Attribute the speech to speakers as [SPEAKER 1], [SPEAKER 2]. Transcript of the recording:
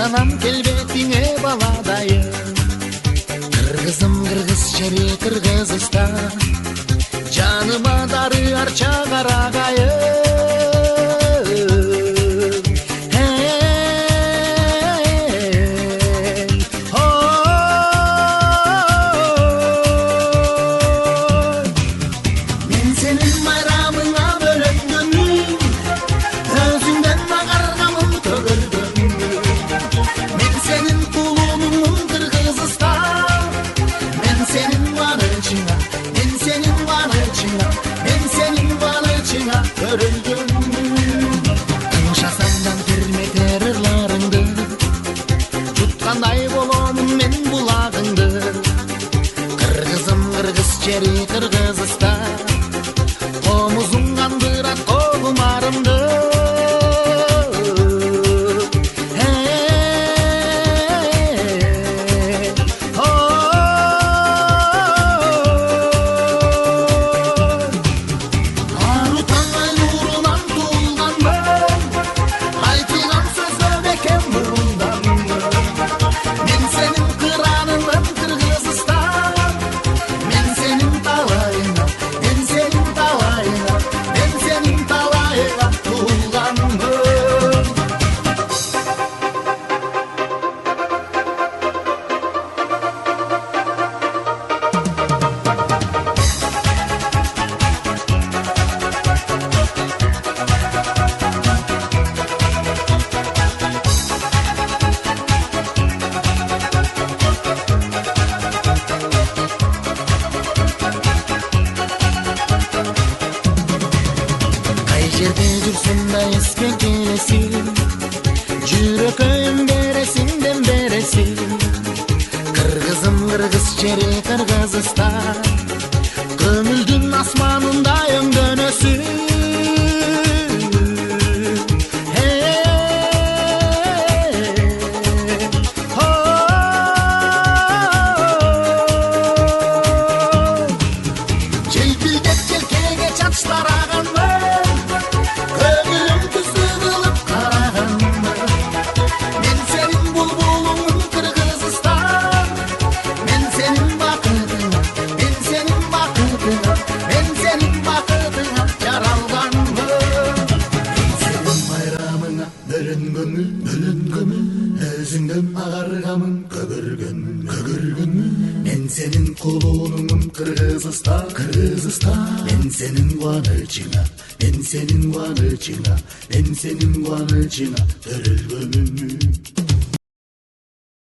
[SPEAKER 1] Ышанам келбетиңе баладайым. Кыргызым кыргыз жери Кыргызстан, жаныма дары арча карагайым. Тыңшасамдан терметер ырларыңды, жуткандай болом мен булагыңды. Кыргызым кыргыз жери Кыргызстан, комузуң кандырат когумарымды. Жерде жүрсем да еске келесің, жүрекім бересің дем бересің. Кыргызым кыргыз жери Кыргызстан, көңүлдүн асманында өңдөнөсүң. Желпилдеп желкеге чачтараган өзүңдөн агаргамын көгөргөн. Мен сенин кулунумун Кыргызстан, мен сенин кубанычыңа, мен сенин кубанычыңа, төрөлгөнмүн.